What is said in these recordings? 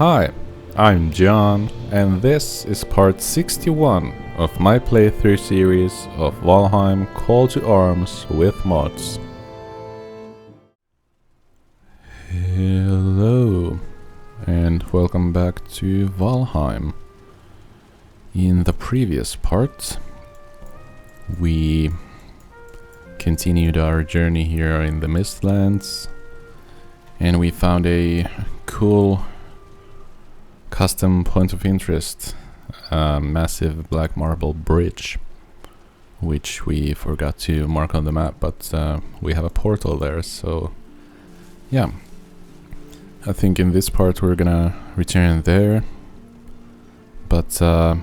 Hi, I'm John, and this is part 61 of my playthrough series of Valheim Call to Arms with mods. Hello, and welcome back to Valheim. In the previous part, we continued our journey here in the Mistlands, and we found a cool custom point of interest, a massive black marble bridge, which we forgot to mark on the map, but we have a portal there, so yeah. I think in this part we're gonna return there, but I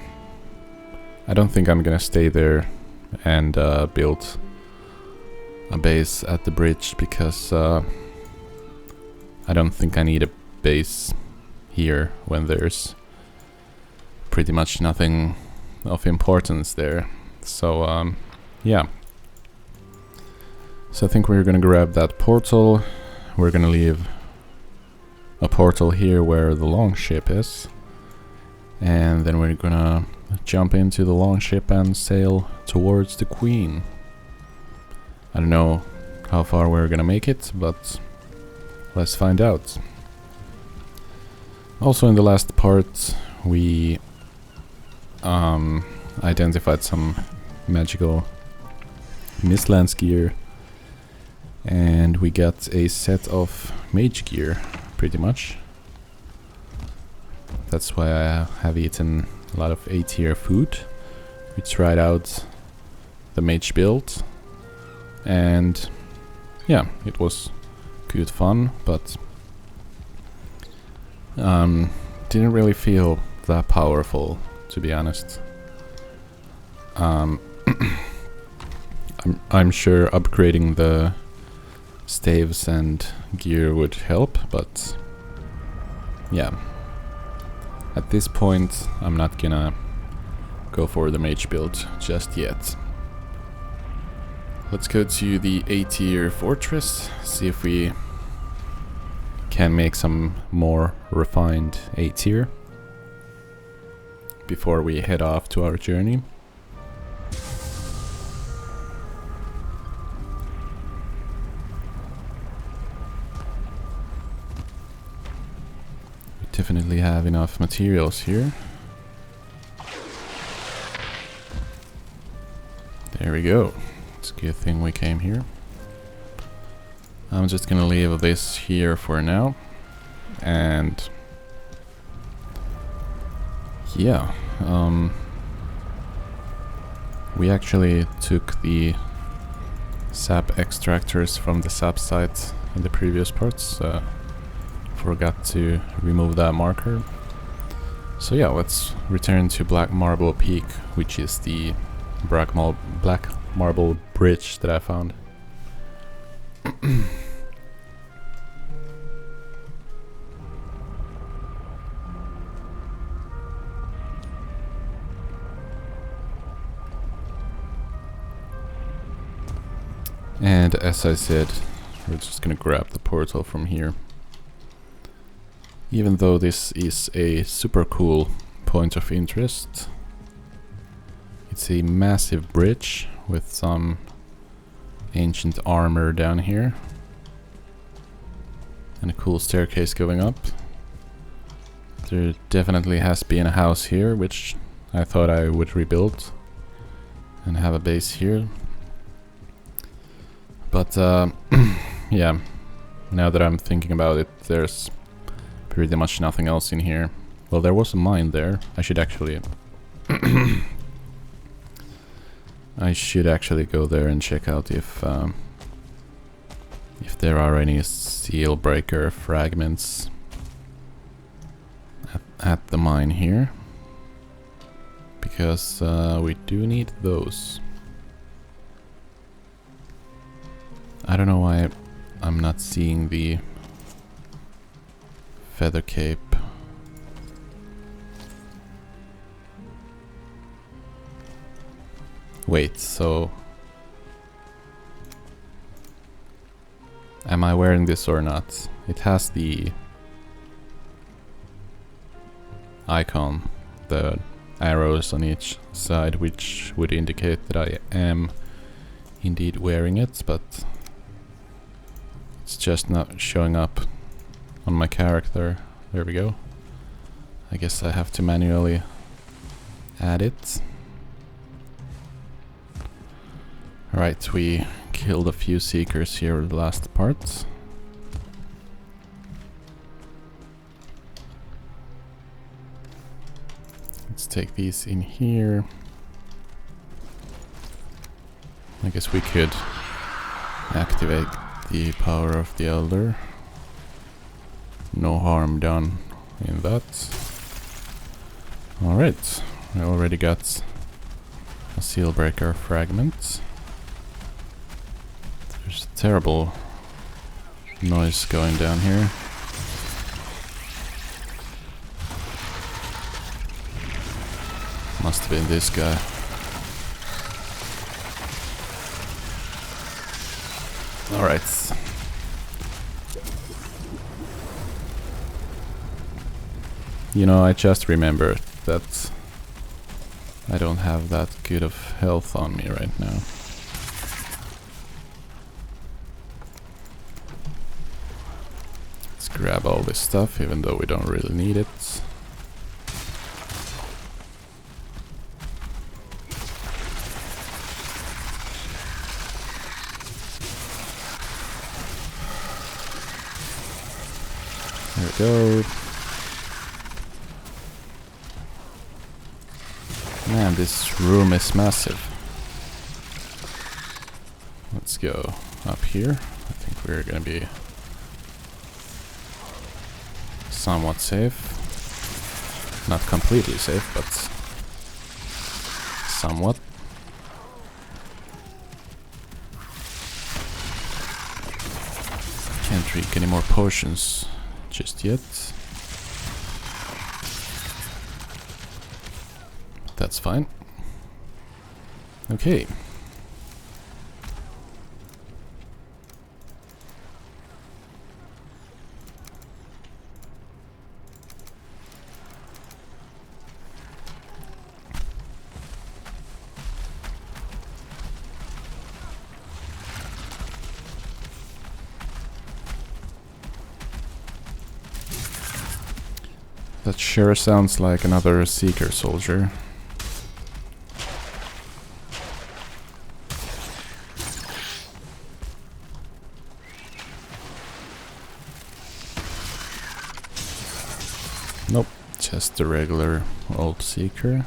don't think I'm gonna stay there and build a base at the bridge, because I don't think I need a base here when there's pretty much nothing of importance there. So yeah. So I think we're gonna grab that portal. We're gonna leave a portal here where the longship is, and then we're gonna jump into the longship and sail towards the Queen. I don't know how far we're gonna make it, but let's find out. Also, in the last part we identified some magical Mistlands gear, and we got a set of mage gear, pretty much. That's why I have eaten a lot of A-tier food. We tried out the mage build, and yeah, it was good fun, but didn't really feel that powerful, to be honest. I'm sure upgrading the staves and gear would help, but yeah, at this point I'm not gonna go for the mage build just yet. Let's go to the A-tier fortress, see if we can make some more refined A-tier before we head off to our journey. We definitely have enough materials here. There we go. It's a good thing we came here. I'm just gonna leave this here for now, and yeah, we actually took the sap extractors from the sap site in the previous parts. Forgot to remove that marker. So yeah, let's return to Black Marble Peak, which is the black marble bridge that I found. And as I said, we're just gonna grab the portal from here. Even though this is a super cool point of interest, it's a massive bridge with some ancient armor down here and a cool staircase going up. There definitely has been a house here, which I thought I would rebuild and have a base here. But yeah, now that I'm thinking about it, there's pretty much nothing else in here. Well, there was a mine there. I should actually go there and check out if there are any seal breaker fragments at the mine here, because we do need those. I don't know why I'm not seeing the feather cape. Wait, so am I wearing this or not? It has the icon, the arrows on each side, which would indicate that I am indeed wearing it, but it's just not showing up on my character. There we go. I guess I have to manually add it. Alright, we killed a few seekers here in the last part. Let's take these in here. I guess we could activate the power of the Elder. No harm done in that. Alright, I already got a seal breaker fragment. There's a terrible noise going down here. Must have been this guy. Alright. You know, I just remembered that I don't have that good of health on me right now. Let's grab all this stuff, even though we don't really need it. There we go. Man, this room is massive. Let's go up here. I think we're gonna be somewhat safe. Not completely safe, but somewhat. Can't drink any more potions just yet. That's fine. Okay. That sure sounds like another Seeker soldier. Nope, just a regular old Seeker.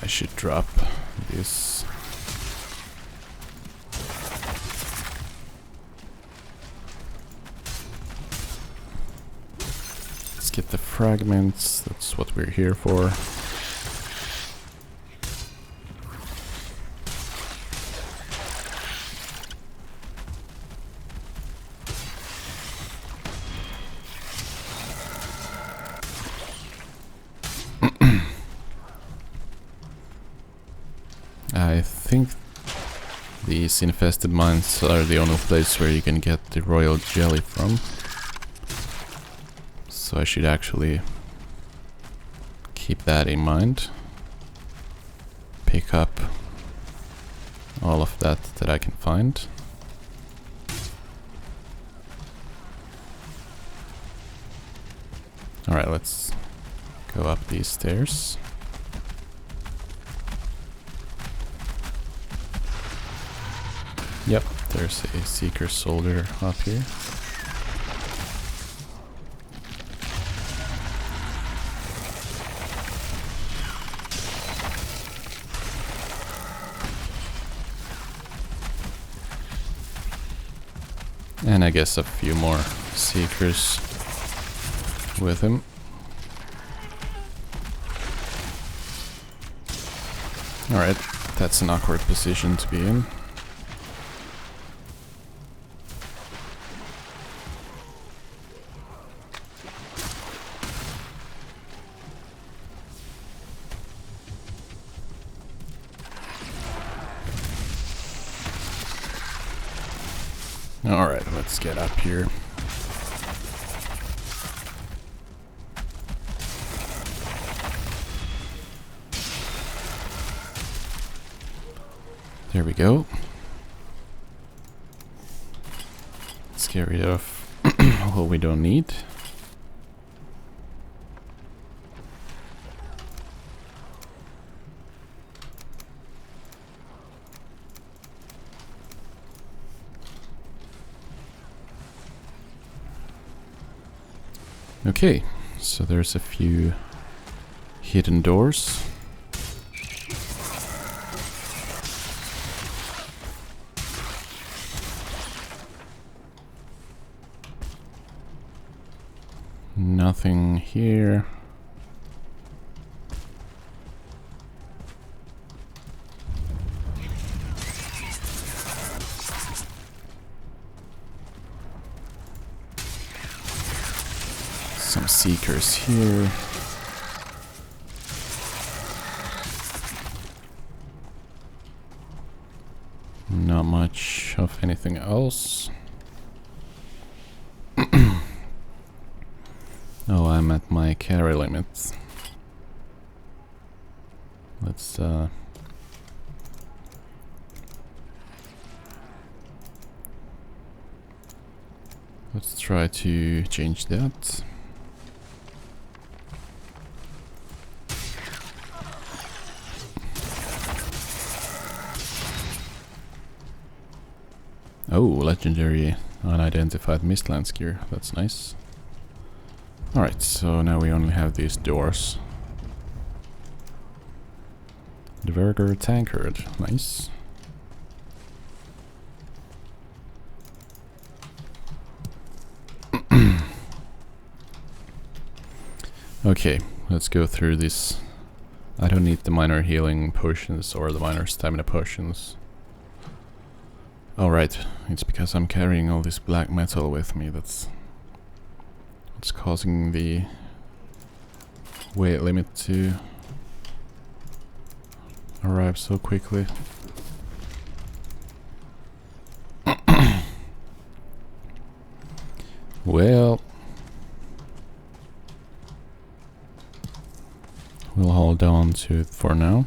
I should drop this. Let's get the fragments, that's what we're here for. I think these infested mines are the only place where you can get the royal jelly from. So I should actually keep that in mind. Pick up all of that I can find. Alright, let's go up these stairs. Yep, there's a Seeker soldier up here. And I guess a few more Seekers with him. Alright, that's an awkward position to be in. Alright, let's get up here. There we go. Let's get rid of what we don't need. Okay, so there's a few hidden doors. Nothing here. Some seekers here. Not much of anything else. Oh, I'm at my carry limit. Let's try to change that. Oh, legendary unidentified mistlands gear. That's nice. Alright, so now we only have these doors. Dverger tankard. Nice. Okay, let's go through this. I don't need the minor healing potions or the minor stamina potions. Alright, it's because I'm carrying all this black metal with me that's what's causing the weight limit to arrive so quickly. Well, we'll hold on to it for now.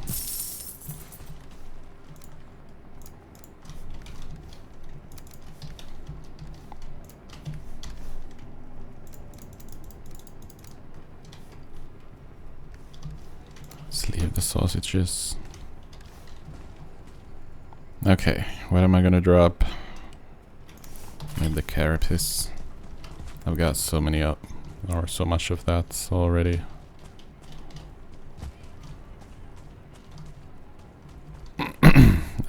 Let's leave the sausages. Okay, what am I gonna drop? Maybe the carapace. I've got so many up, or so much of that already.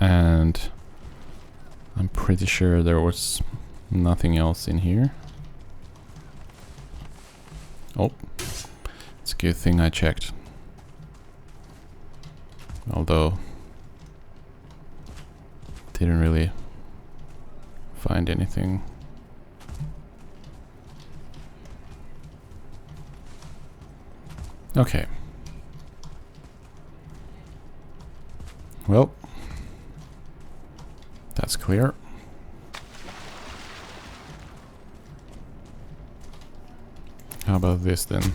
And I'm pretty sure there was nothing else in here. Oh, it's a good thing I checked. Although, didn't really find anything. Okay. Well, that's clear. How about this then?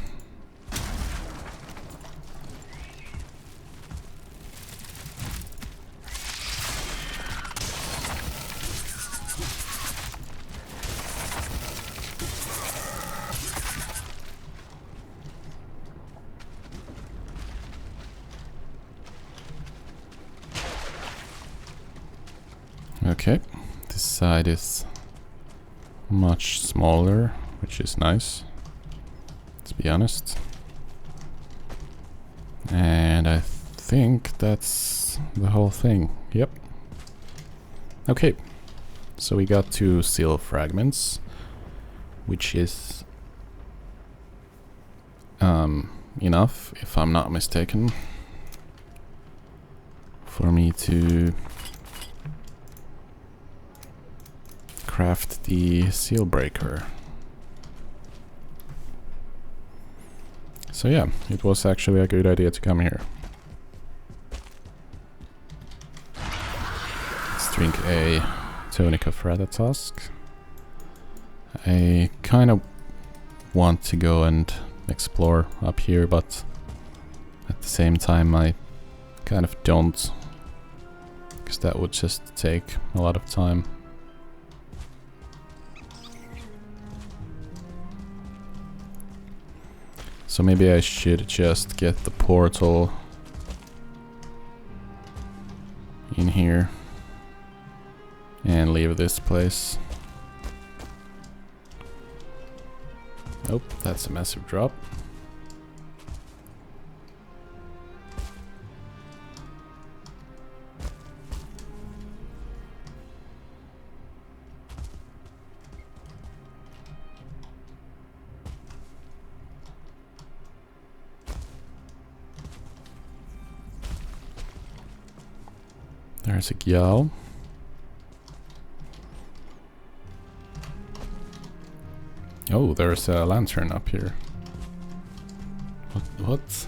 Okay, this side is much smaller, which is nice, to be honest. And I think that's the whole thing. Yep. Okay, so we got 2 seal fragments, which is enough, if I'm not mistaken, for me to craft the seal breaker. So yeah, it was actually a good idea to come here. Let's drink a tonic of Ratatosk. I kind of want to go and explore up here, but at the same time I kind of don't, because that would just take a lot of time. So maybe I should just get the portal in here and leave this place. Nope, that's a massive drop. There's a Gyal. Oh, there's a lantern up here. What?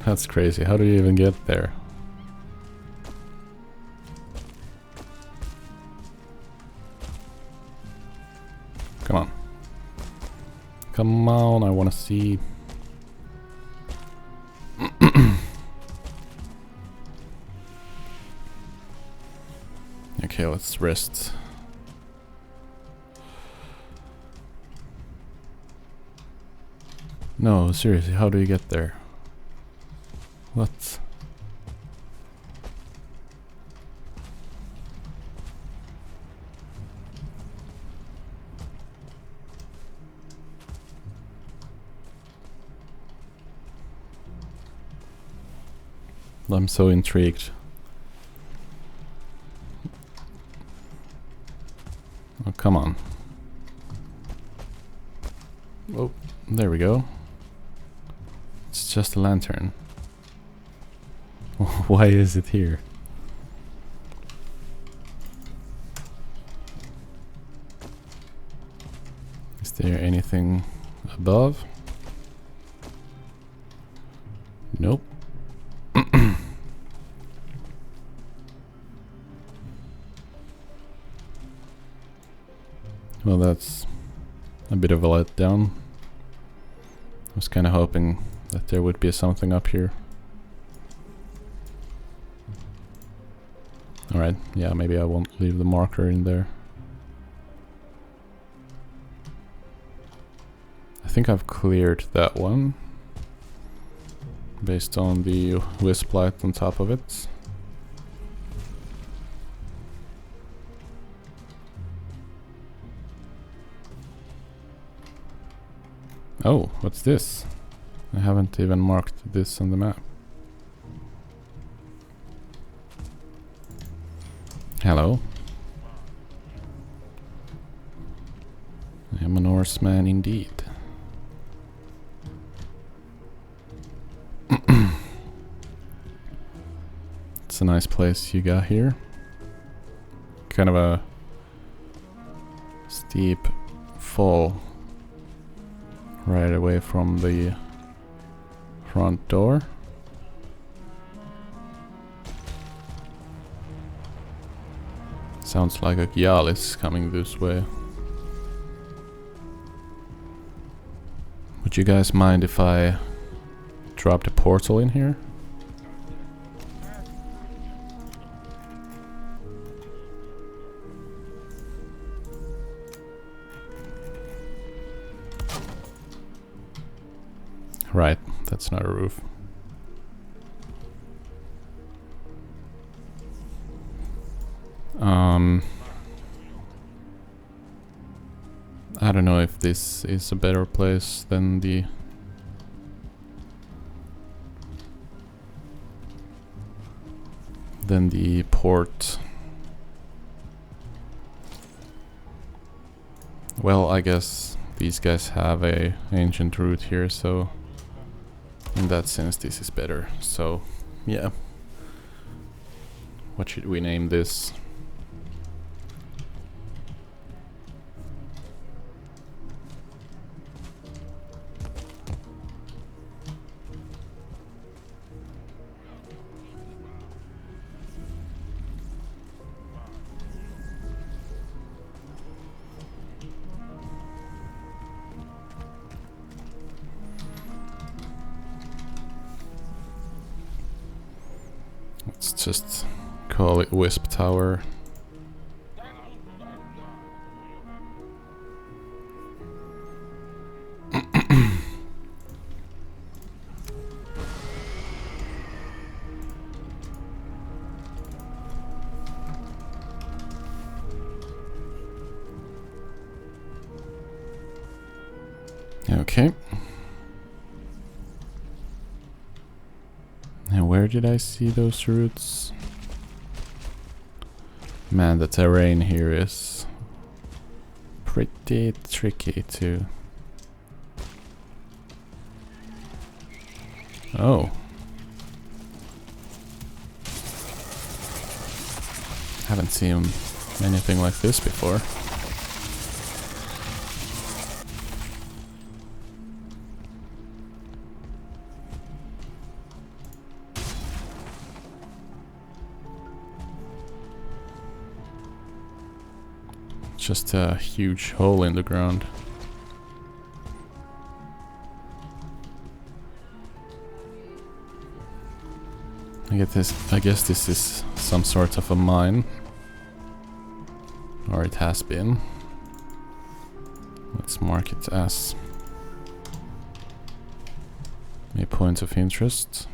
That's crazy. How do you even get there? Come on. Come on, I want to see. Okay, let's rest. No, seriously, how do you get there? What? I'm so intrigued. Oh, come on. Oh, there we go. It's just a lantern. Why is it here? Is there anything above? Nope. Well, that's a bit of a letdown. I was kind of hoping that there would be something up here. Alright, yeah, maybe I won't leave the marker in there. I think I've cleared that one based on the wisp light on top of it. Oh, what's this? I haven't even marked this on the map. Hello. I am a Norseman indeed. It's a nice place you got here. Kind of a steep fall right away from the front door. Sounds like a Gyal is coming this way. Would you guys mind if I dropped a portal in here? Right, that's not a roof. I don't know if this is a better place than the port. Well, I guess these guys have a ancient route here, so in that sense this is better. So yeah, what should we name this? Let's just call it Wisp Tower. Okay. And where did I see those roots? Man, the terrain here is pretty tricky too. Oh. Haven't seen anything like this before. Just a huge hole in the ground. I guess this is some sort of a mine. Or it has been. Let's mark it as a point of interest.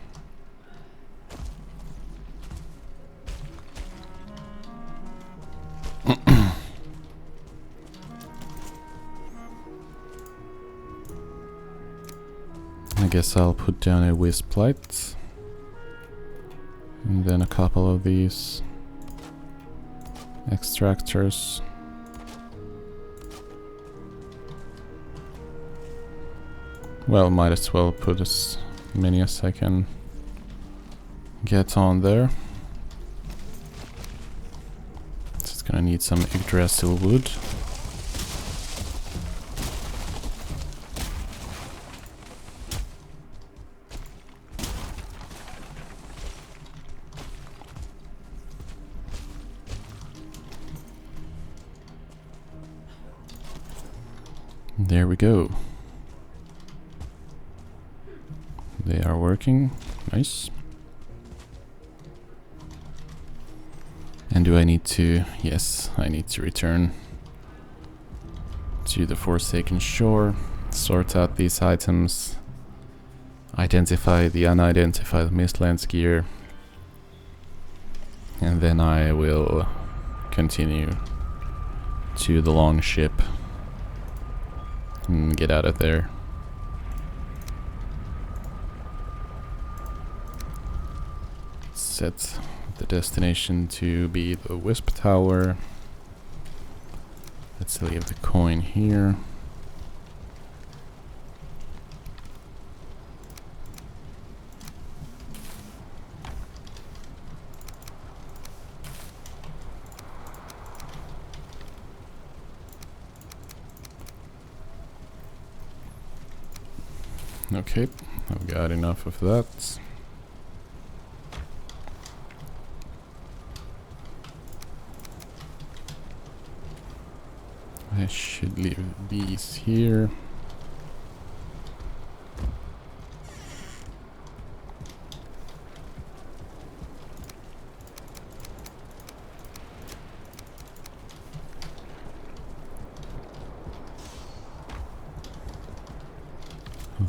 I guess I'll put down a wisp light. And then a couple of these extractors. Well, might as well put as many as I can get on there. Just gonna need some Yggdrasil wood. There we go. They are working. Nice. And do I need to... Yes, I need to return to the Forsaken Shore, sort out these items, identify the unidentified Mistlands gear, and then I will continue to the long ship and get out of there. Set the destination to be the Wisp Tower. Let's leave the coin here. Okay, I've got enough of that. I should leave these here.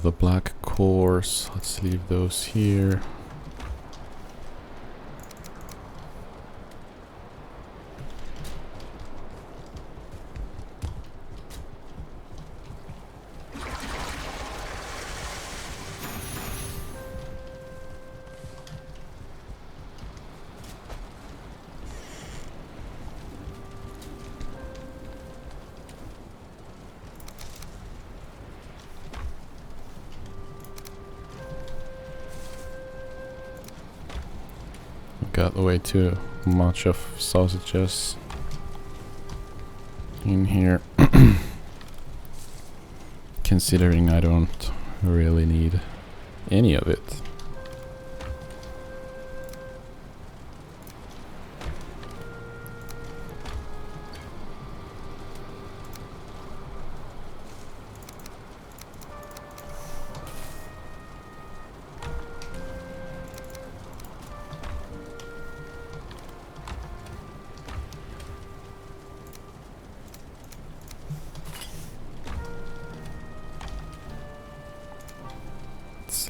The black cores, let's leave those here. Got way too much of sausages in here. Considering I don't really need any of it.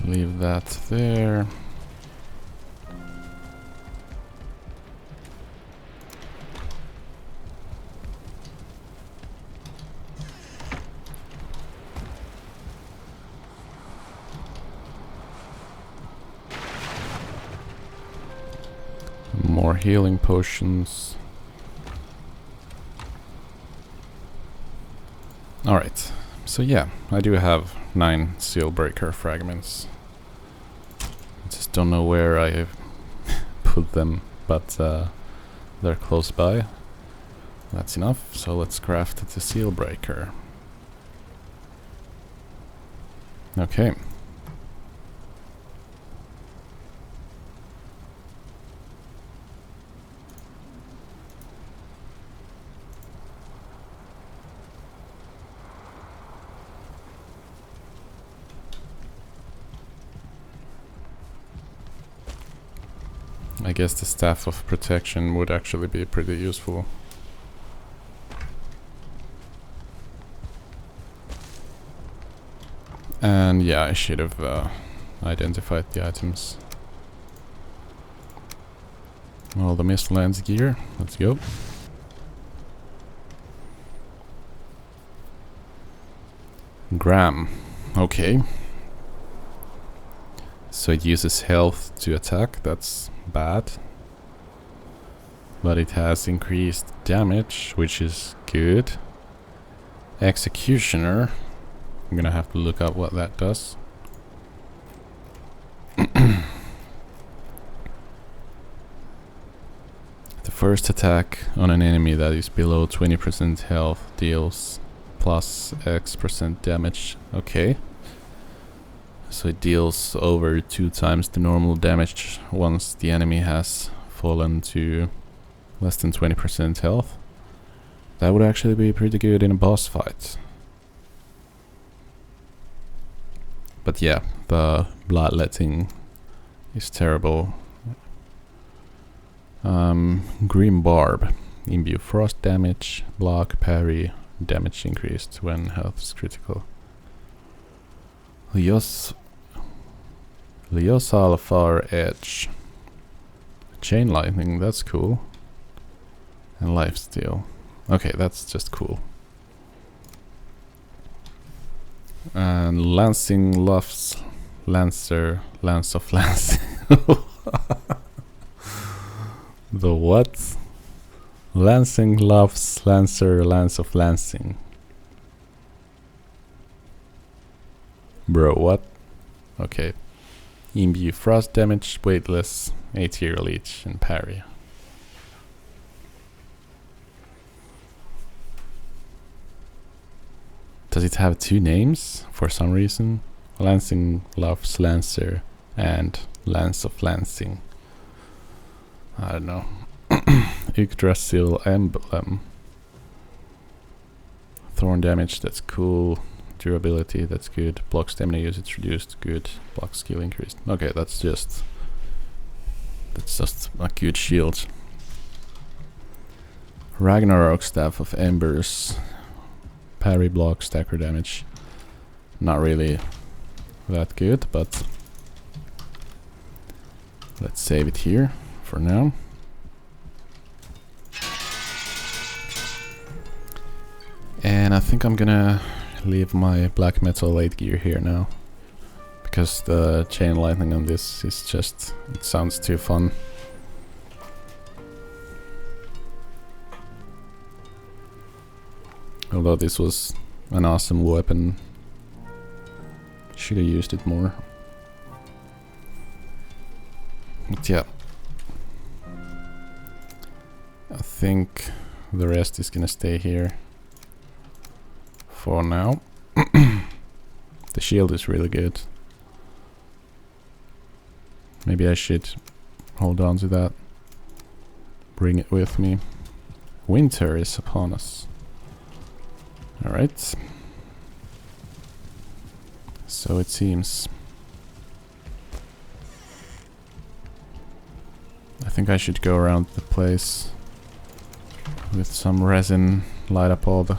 leave that there. More healing potions. Alright, so yeah, I do have 9 seal breaker fragments. I just don't know where I put them, but they're close by. That's enough, so let's craft the seal breaker. Okay. I guess the Staff of Protection would actually be pretty useful. And yeah, I should have identified the items. All the Mistlands gear, let's go. Gram, okay. So it uses health to attack, that's bad. But it has increased damage, which is good. Executioner, I'm gonna have to look up what that does. The first attack on an enemy that is below 20% health deals plus X% damage. Okay. So it deals over 2 times the normal damage once the enemy has fallen to less than 20% health. That would actually be pretty good in a boss fight. But yeah, the bloodletting is terrible. Grim Barb. Imbue frost damage, block, parry, damage increased when health is critical. Leosal Far Edge. Chain lightning, that's cool. And lifesteal. Okay, that's just cool. And Lancing Luff's Lancer, Lance of Lancing. The what? Lancing Luff's Lancer, Lance of Lancing. Bro, what? Okay. Imbue frost damage, weightless, ATR leech, and parry. Does it have 2 names for some reason? Lancing Loves Lancer and Lance of Lancing. I don't know. Yggdrasil Emblem. Thorn damage, that's cool. Durability, that's good. Block stamina usage reduced, good. Block skill increased. Okay, that's just a good shield. Ragnarok Staff of Embers. Parry, block, stacker damage. Not really that good, but let's save it here for now. And I think I'm gonna leave my black metal light gear here now, because the chain lightning on this is just, it sounds too fun. Although this was an awesome weapon, should have used it more. But yeah, I think the rest is gonna stay here for now. The shield is really good. Maybe I should hold on to that. Bring it with me. Winter is upon us. Alright. So it seems. I think I should go around the place with some resin, light up all the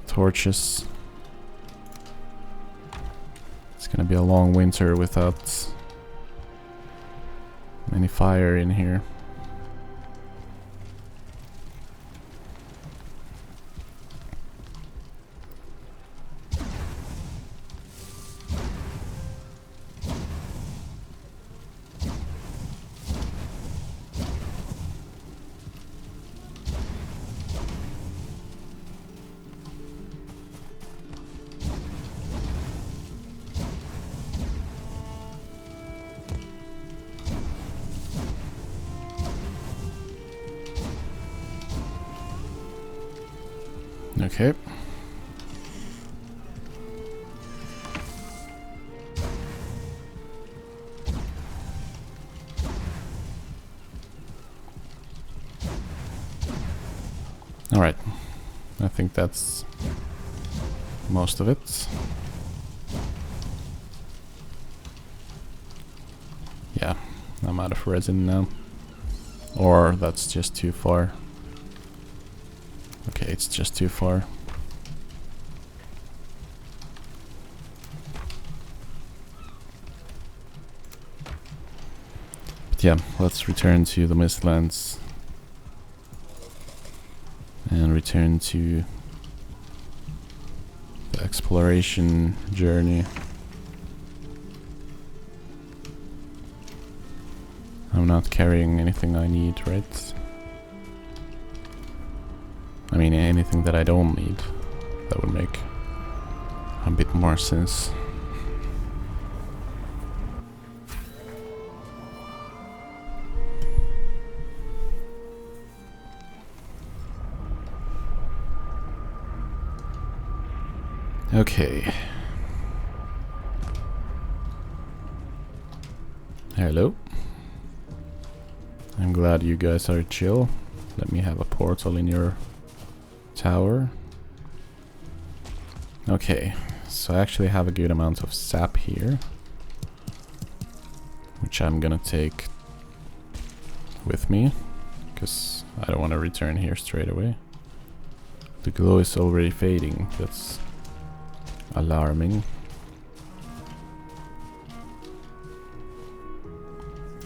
torches. Let's gonna be a long winter without any fire in here. Okay. All right. I think that's most of it. Yeah, I'm out of resin now. Or that's just too far. Okay, it's just too far. But yeah, let's return to the Mistlands. And return to the exploration journey. I'm not carrying anything I need, right? I mean, anything that I don't need. That would make a bit more sense. Okay. Hello. I'm glad you guys are chill. Let me have a portal in your tower. Okay, so I actually have a good amount of sap here, which I'm gonna take with me, because I don't want to return here straight away. The glow is already fading. That's alarming.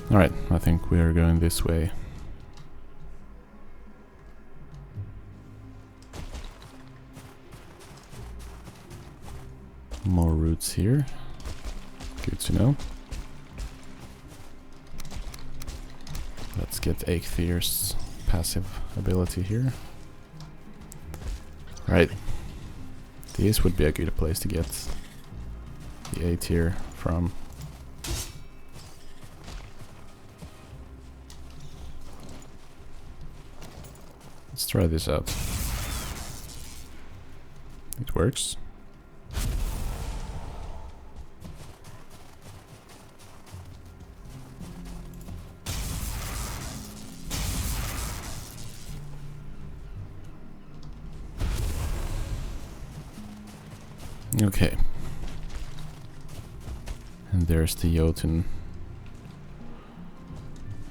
Alright, I think we are going this way. More roots here. Good to know. Let's get Eikthyrs' passive ability here. Right. This would be a good place to get the A tier from. Let's try this out. It works. Okay. And there's the Jotunn.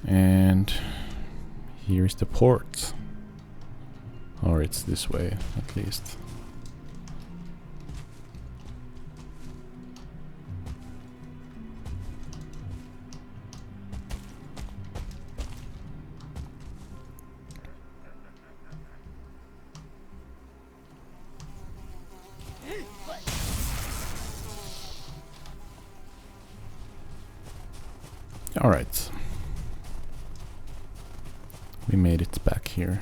And here's the port. Or it's this way, at least. Alright. We made it back here.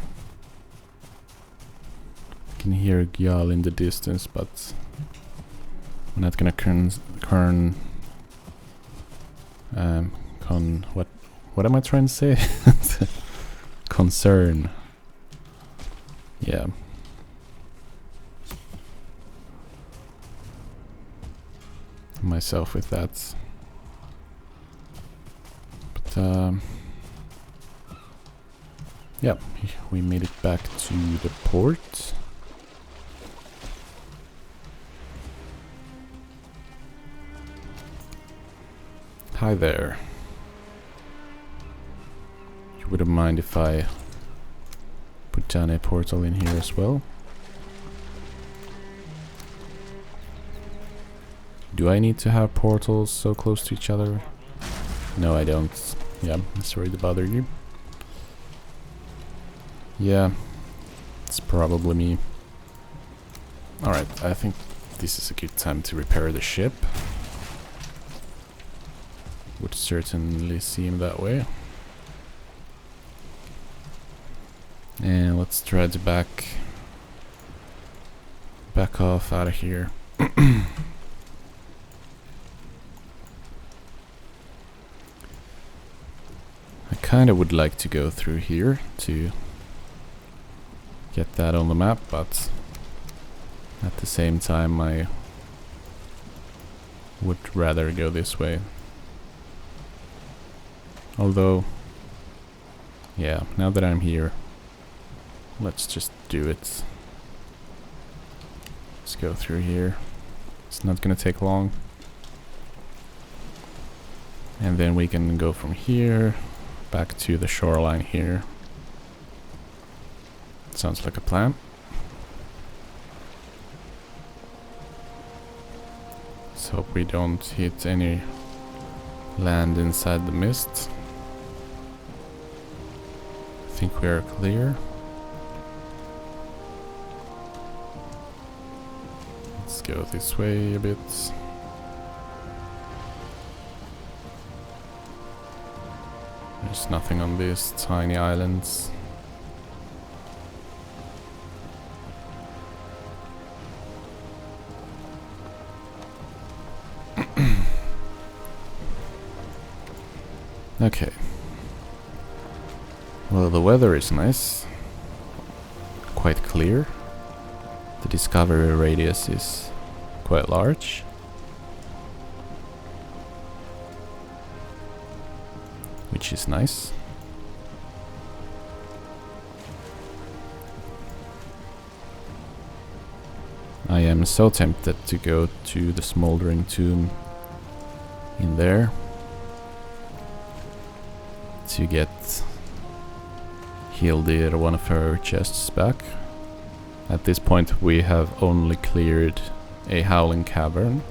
I can hear Gyal in the distance, but I'm not gonna what am I trying to say? Concern. Yeah. Myself with that. Yeah, we made it back to the port. Hi there. You wouldn't mind if I put down a portal in here as well? Do I need to have portals so close to each other? No, I don't. Yeah, sorry to bother you. Yeah, it's probably me. Alright, I think this is a good time to repair the ship. Would certainly seem that way. And let's try to back off out of here. I kind of would like to go through here to get that on the map, but at the same time I would rather go this way. Although, yeah, now that I'm here, let's just do it. Let's go through here. It's not gonna take long. And then we can go from here back to the shoreline here. Sounds like a plan. Let's hope we don't hit any land inside the mist. I think we are clear. Let's go this way a bit. There's nothing on these tiny islands. Okay. Well, the weather is nice. Quite clear. The discovery radius is quite large. Which is nice. I am so tempted to go to the smoldering tomb in there to get Hildir one of her chests back. At this point we have only cleared a howling cavern.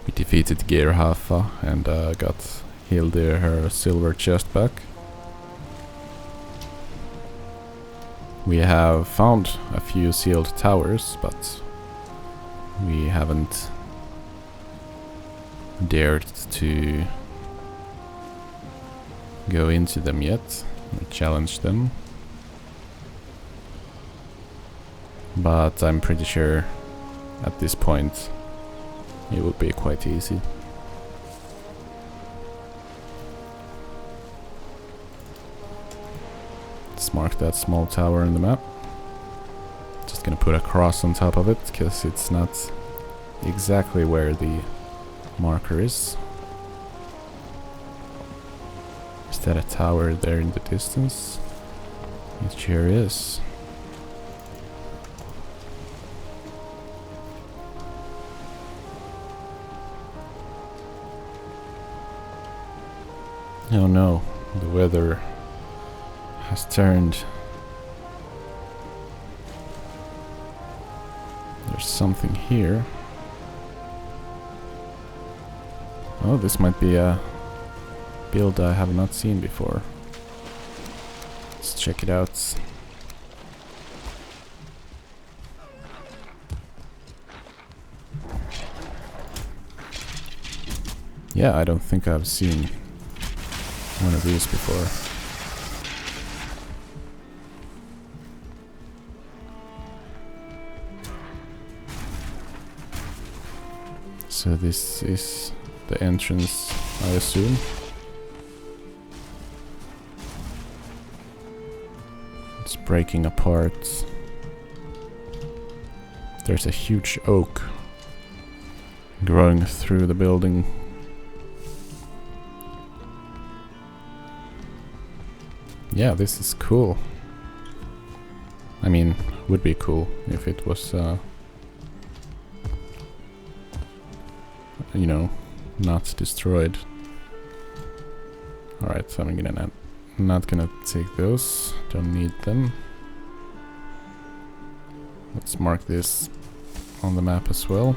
We defeated Geirhafa and got Hildir her silver chest back. We have found a few sealed towers, but we haven't dared to go into them yet or challenge them. But I'm pretty sure at this point it will be quite easy. Let's mark that small tower in the map. Just gonna put a cross on top of it because it's not exactly where the marker is. Is that a tower there in the distance? It sure is. Oh no, the weather has turned. There's something here. Oh, this might be a build I have not seen before. Let's check it out. Yeah, I don't think I've seen one of these before. So this is the entrance, I assume. It's breaking apart. There's a huge oak growing through the building. Yeah, this is cool. I mean, would be cool if it was, you know, not destroyed. Alright, so I'm not gonna take those. Don't need them. Let's mark this on the map as well.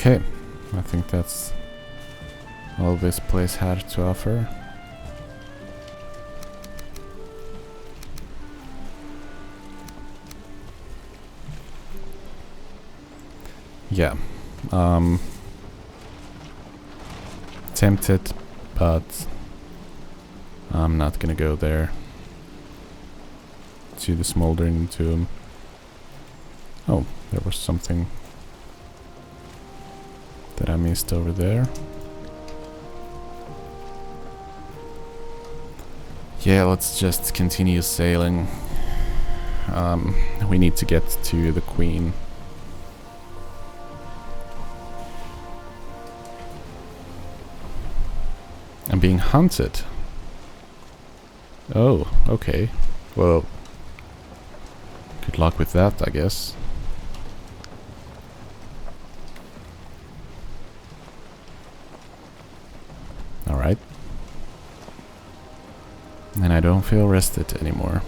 Okay, I think that's all this place had to offer. Yeah, tempted, but I'm not gonna go there. To the smoldering tomb. Oh, there was something that I missed over there. Yeah, let's just continue sailing. We need to get to the Queen. I'm being hunted. Oh, okay. Well, good luck with that, I guess. Alright. And I don't feel rested anymore.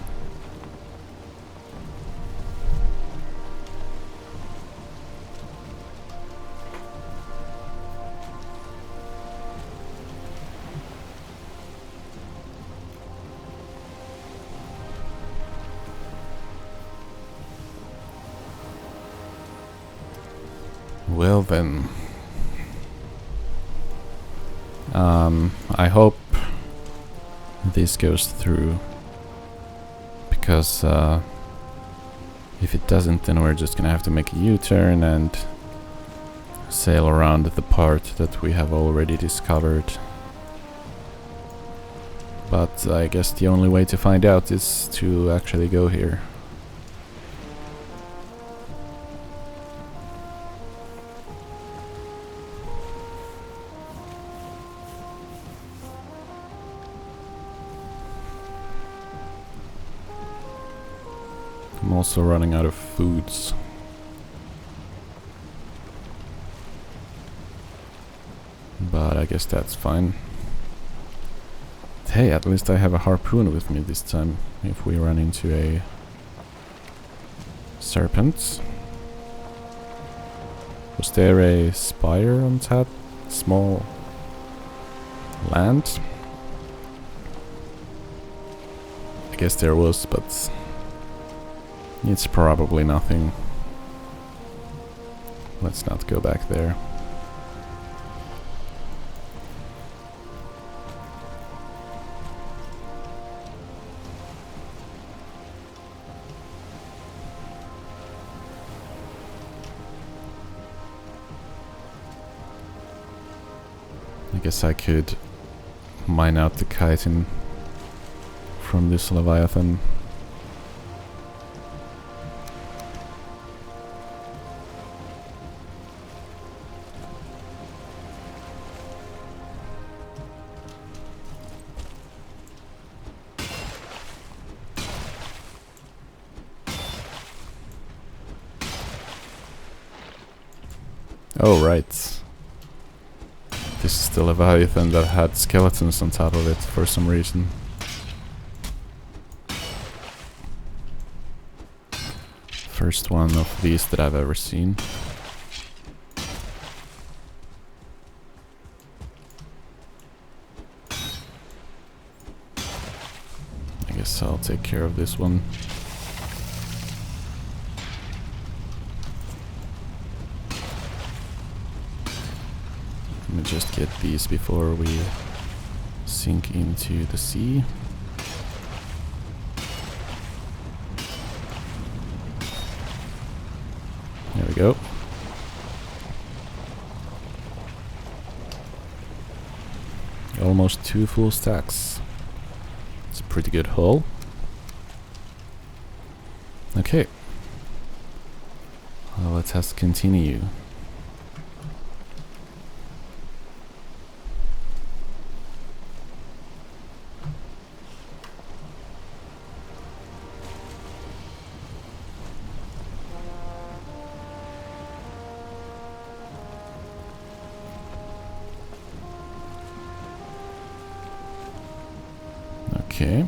Well then, I hope this goes through, because if it doesn't, then we're just gonna have to make a U-turn and sail around the part that we have already discovered. But I guess the only way to find out is to actually go here. I'm also running out of foods. But I guess that's fine. Hey, at least I have a harpoon with me this time, if we run into a serpent. Was there a spire on that small land? I guess there was, but it's probably nothing. Let's not go back there. I guess I could mine out the chitin from this Leviathan. Oh, right. This is the Leviathan that had skeletons on top of it for some reason. First one of these that I've ever seen. I guess I'll take care of this one. Let me just get these before we sink into the sea. There we go. Almost 2 full stacks. It's a pretty good haul. Okay. Well, let us continue. Okay.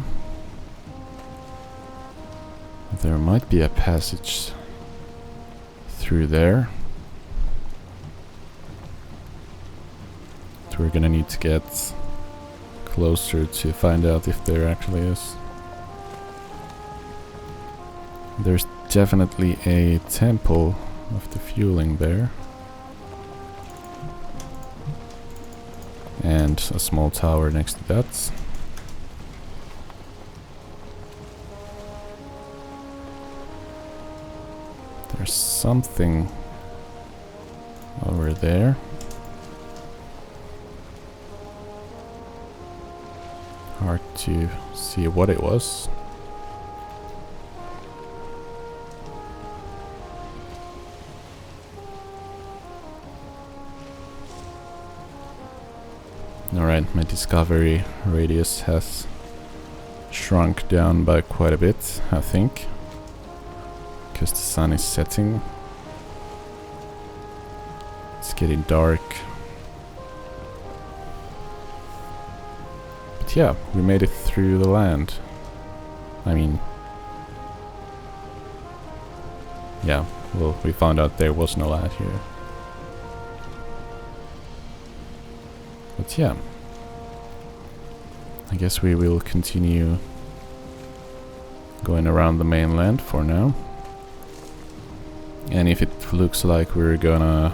There might be a passage through there. we're gonna need to get closer to find out if there actually is. There's definitely a temple of the fueling there. And a small tower next to that. There's something over there. Hard to see what it was. Alright, my discovery radius has shrunk down by quite a bit, I think. Because the sun is setting. It's getting dark. But yeah, we made it through the land. I mean... yeah, well, we found out there was no land here. But yeah, I guess we will continue going around the mainland for now. And if it looks like we're gonna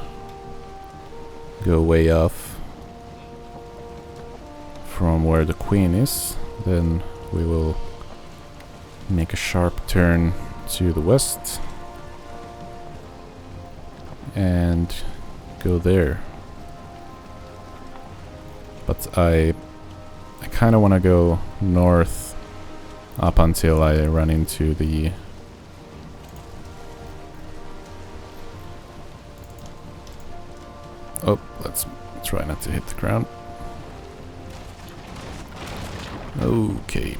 go way off from where the queen is, then we will make a sharp turn to the west and go there. But I kind of want to go north up until I run into the... oh, let's try not to hit the ground. Okay.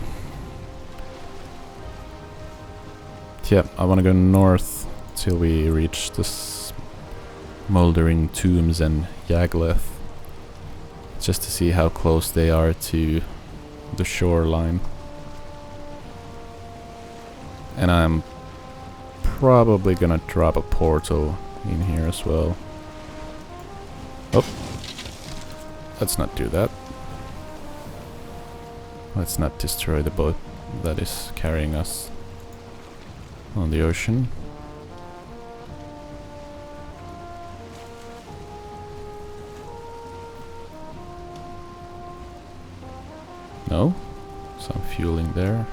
Yeah, I want to go north till we reach the smoldering tombs and Yaglath. Just to see how close they are to the shoreline. And I'm probably gonna drop a portal in here as well. Oh, let's not do that. Let's not destroy the boat that is carrying us on the ocean. No? Some fueling there.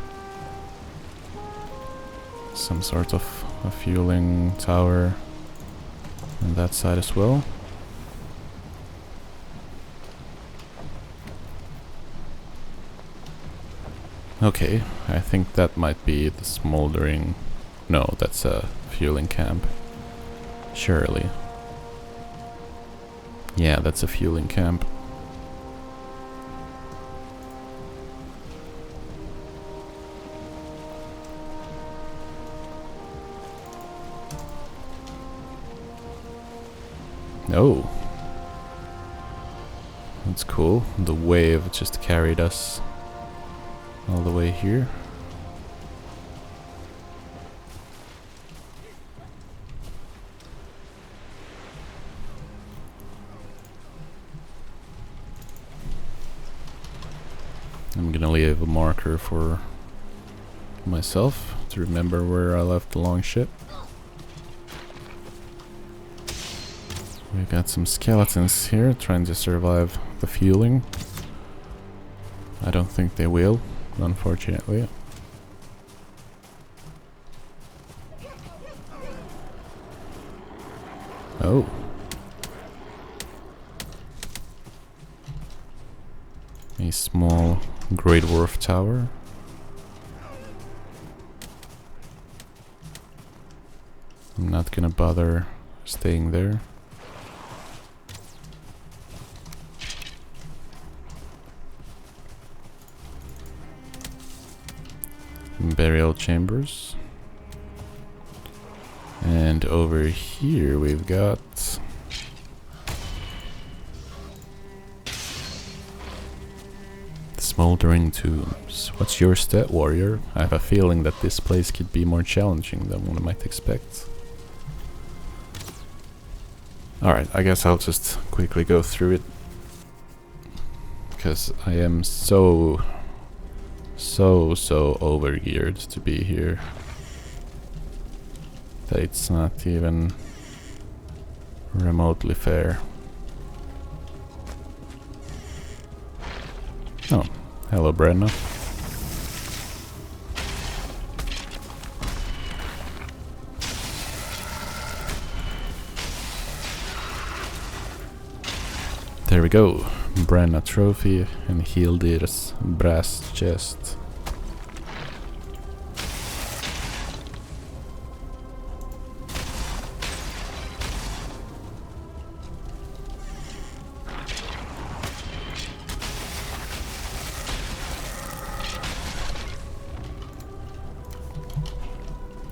Some sort of a fueling tower on that side as well. Okay, I think that might be the smoldering... no, that's a fueling camp. Surely. Yeah, that's a fueling camp. Oh, that's cool. The wave just carried us all the way here. I'm gonna leave a marker for myself to remember where I left the longship. We've got some skeletons here trying to survive the fueling. I don't think they will, unfortunately. Oh. A small Great Wharf Tower. I'm not gonna bother staying there. Burial chambers. And over here we've got the smoldering tombs. What's your stat, warrior? I have a feeling that this place could be more challenging than one might expect. Alright, I guess I'll just quickly go through it. because I am so overgeared to be here that it's not even remotely fair. Oh, hello Brenna. There we go, Brenna trophy and Hildir's brass chest.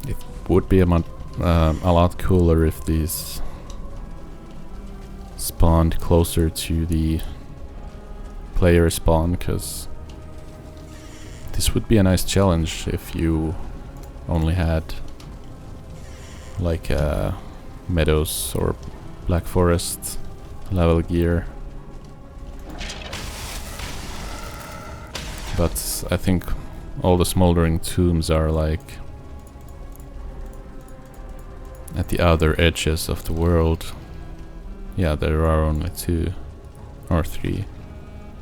It would be a lot cooler if these spawned closer to the player spawn, because this would be a nice challenge if you only had like meadows or black forest level gear. But I think all the smoldering tombs are like at the other edges of the world. Yeah, there are only 2 or 3.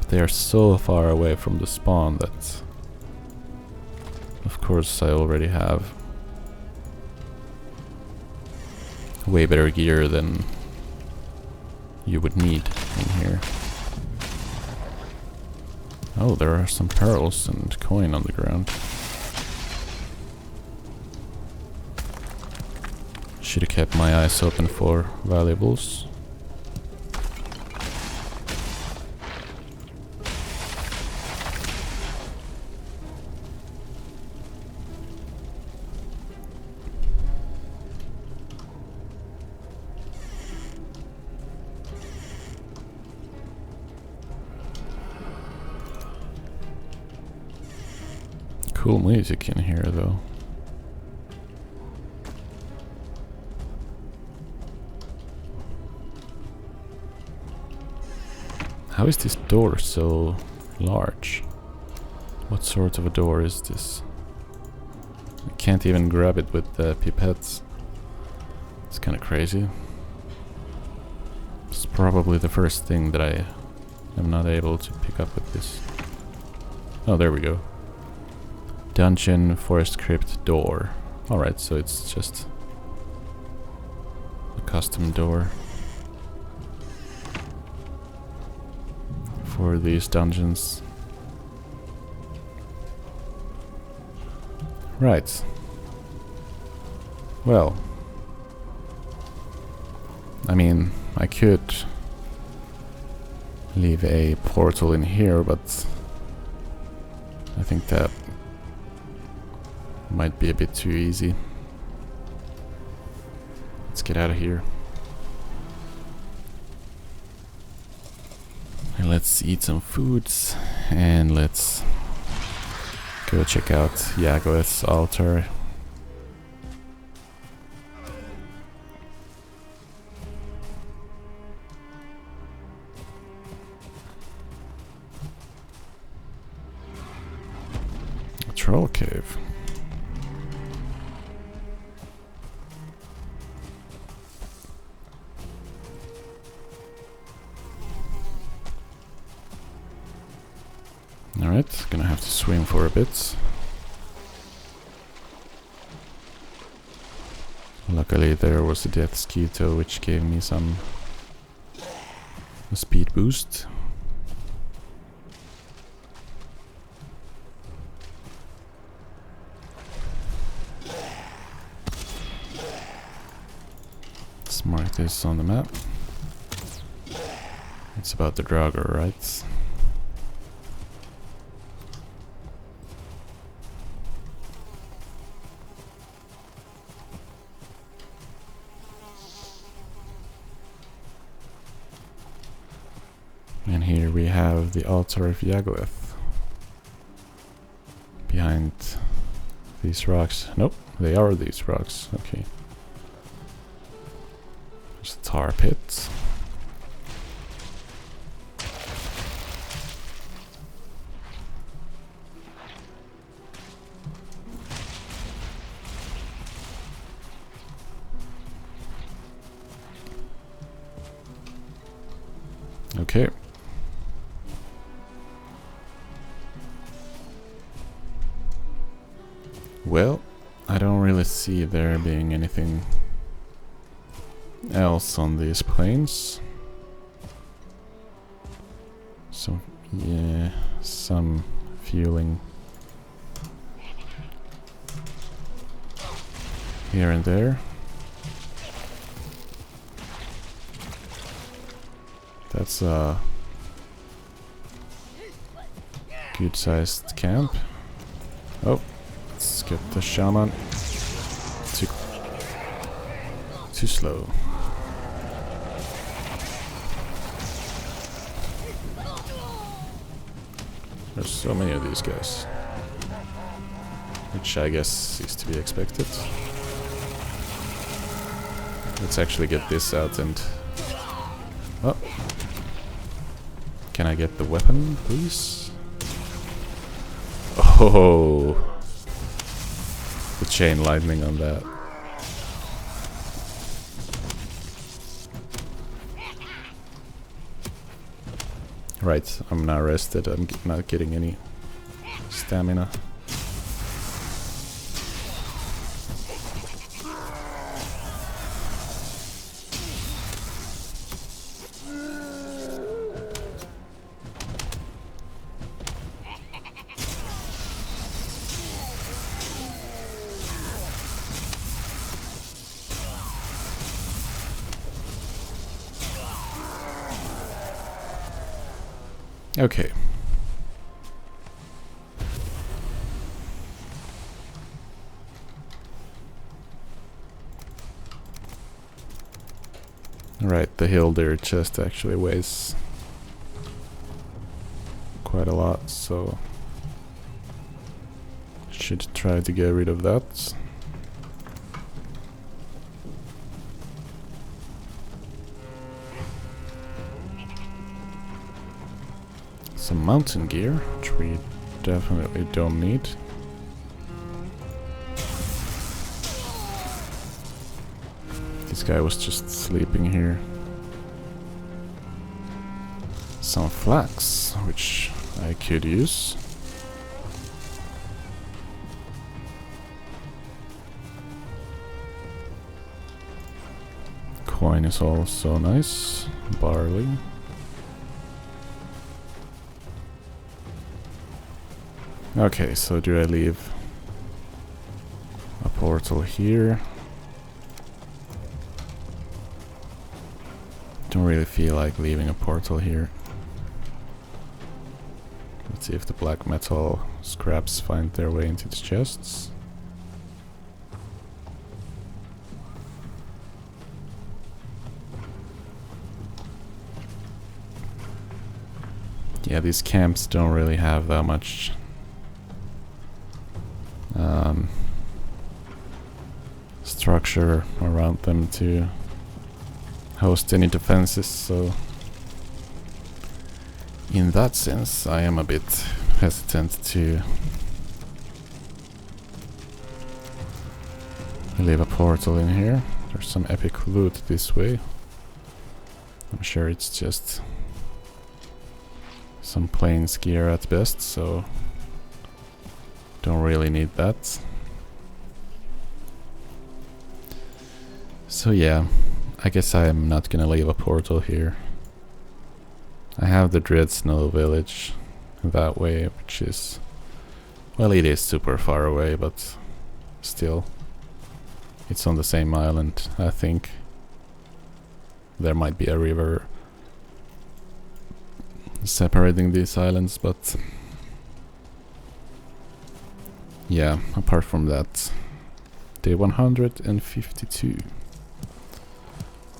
But they are so far away from the spawn that, of course, I already have way better gear than you would need in here. Oh, there are some pearls and coin on the ground. Should have kept my eyes open for valuables. Cool music in here though. How is this door so large? What sort of a door is this? I can't even grab it with the pipettes. It's kinda crazy. It's probably the first thing that I am not able to pick up with this. Oh, there we go. Dungeon Forest Crypt door. Alright, so it's just a custom door for these dungeons. Right. Well, I mean, I could leave a portal in here, but I think that might be a bit too easy. Let's get out of here. And let's eat some foods, and let's go check out Yagoeth's altar. A troll cave. Alright, gonna have to swim for a bit. Luckily there was a death skeeto which gave me a speed boost. Let's mark this on the map. It's about the Draugr, right? And here we have the altar of Yagoeth. Behind these rocks. Nope, they are these rocks. Okay. There's a tar pit. Okay. Well, I don't really see there being anything else on these planes. So, yeah, some fueling here and there. That's a good-sized camp. Oh, let's get the shaman. Too slow. There's so many of these guys, which I guess is to be expected. Let's actually get this out and... Oh! Can I get the weapon, please? Oh! The chain lightning on that. Right, I'm now rested. I'm not getting any stamina. Okay. Right, the hill there chest actually weighs quite a lot, so should try to get rid of that. Some mountain gear, which we definitely don't need. This guy was just sleeping here. Some flax, which I could use. Coin is also nice. Barley. Okay, so do I leave a portal here? Don't really feel like leaving a portal here. Let's see if the black metal scraps find their way into the chests. Yeah, these camps don't really have that much structure around them to host any defenses, so in that sense I am a bit hesitant to leave a portal in here. There's some epic loot this way. I'm sure it's just some plains gear at best, so don't really need that. So yeah, I guess I am not gonna leave a portal here. I have the Dread Snow Village that way, which is... well, it is super far away, but still. It's on the same island, I think. There might be a river separating these islands, but... yeah, apart from that. Day 152.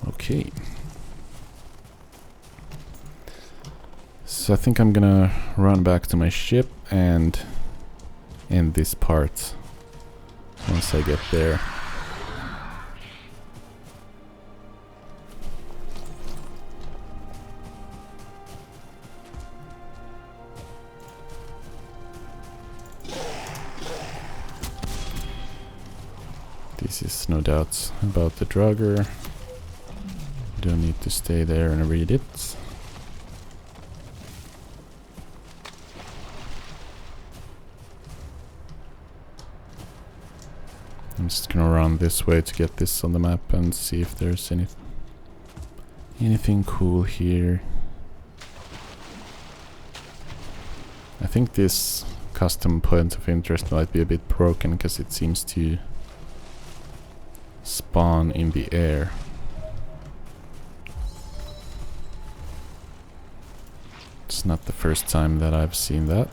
Okay. So I think I'm gonna run back to my ship and end this part once I get there. This is no doubt about the drugger. Don't need to stay there and read it. I'm just gonna run this way to get this on the map and see if there's anything cool here. I think this custom point of interest might be a bit broken because it seems to spawn in the air. It's not the first time that I've seen that.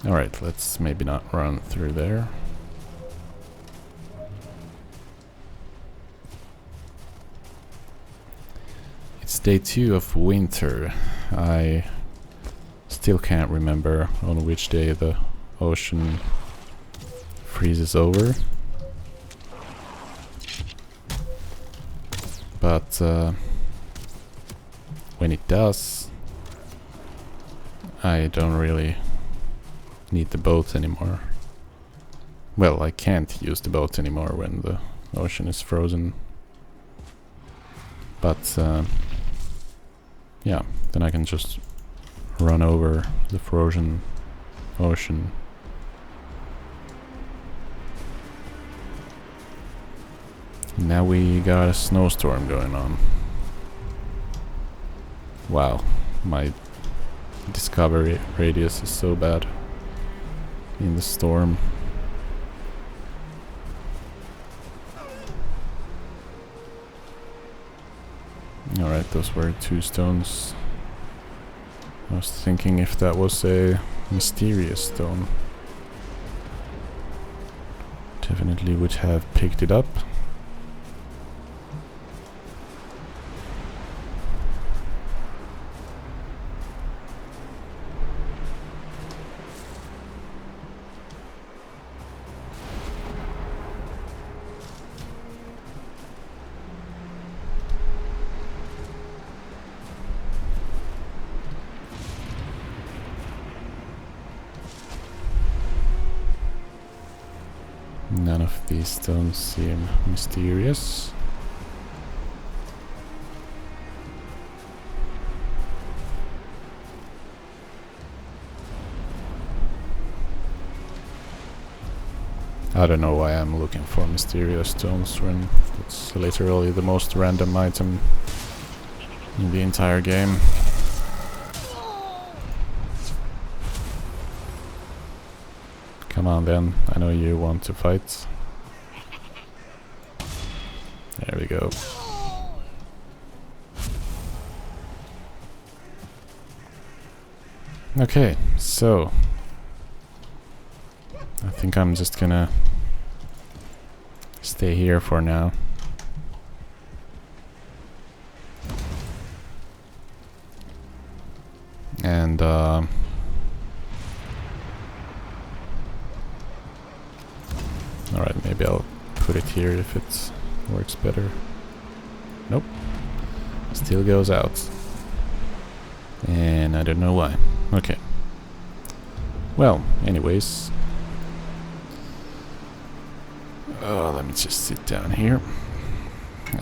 Alright, let's maybe not run through there. It's day 2 of winter. I still can't remember on which day the ocean freezes over. But when it does, I don't really need the boat anymore. Well, I can't use the boat anymore when the ocean is frozen. But yeah, then I can just run over the frozen ocean. Now we got a snowstorm going on. Wow, my discovery radius is so bad in the storm. Alright, those were 2 stones. I was thinking if that was a mysterious stone. Definitely would have picked it up. None of these stones seem mysterious. I don't know why I'm looking for mysterious stones when it's literally the most random item in the entire game. Come on then, I know you want to fight. There we go. Okay, so I think I'm just gonna stay here for now. And alright, maybe I'll put it here if it works better. Nope. Still goes out. And I don't know why. Okay. Well, anyways. Let me just sit down here.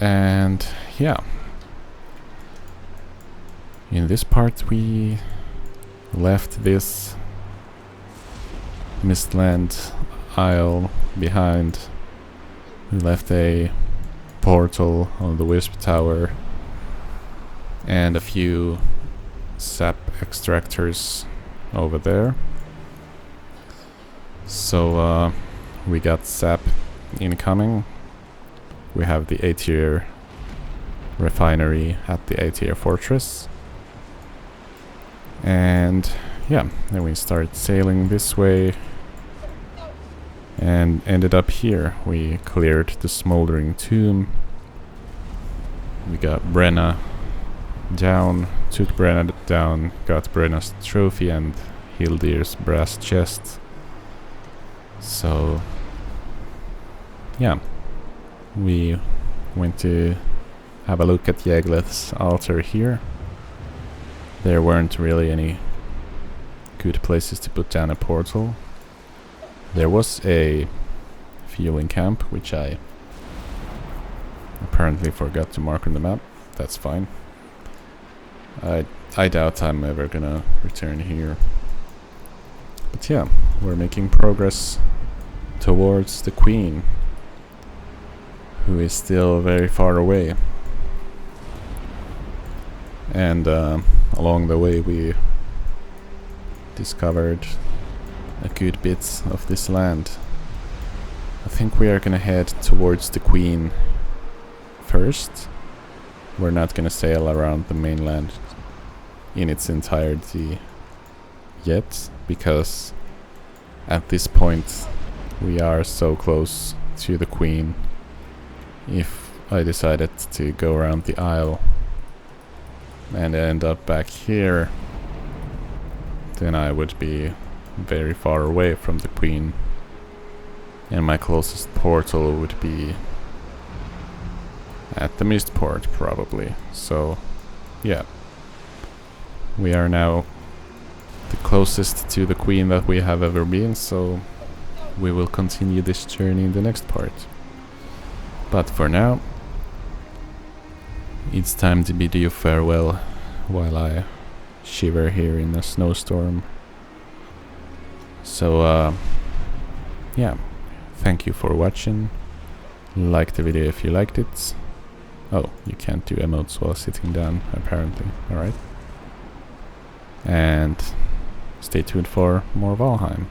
And yeah. In this part we left this Mistland Isle behind. We left a portal on the Wisp Tower and a few sap extractors over there. So we got sap incoming. We have the A-tier refinery at the A-tier fortress. And yeah, then we started sailing this way and ended up here. We cleared the smoldering tomb. We got Brenna down, took Brenna down, got Brenna's trophy and Hildir's brass chest. So yeah, we went to have a look at Yagleth's altar here. There weren't really any good places to put down a portal. There was a fueling camp, which I apparently forgot to mark on the map. That's fine. I I doubt I'm ever gonna return here. But yeah, we're making progress towards the Queen, who is still very far away. And along the way we discovered a good bit of this land. I think we are gonna head towards the Queen first. We're not gonna sail around the mainland in its entirety yet, because at this point we are so close to the Queen. If I decided to go around the Isle and end up back here, then I would be very far away from the Queen, and my closest portal would be at the Mistport probably. So yeah, we are now the closest to the Queen that we have ever been, so we will continue this journey in the next part. But for now, it's time to bid you farewell while I shiver here in a snowstorm. So yeah, thank you for watching. Like the video if you liked it. Oh, you can't do emotes while sitting down apparently. Alright. And stay tuned for more Valheim.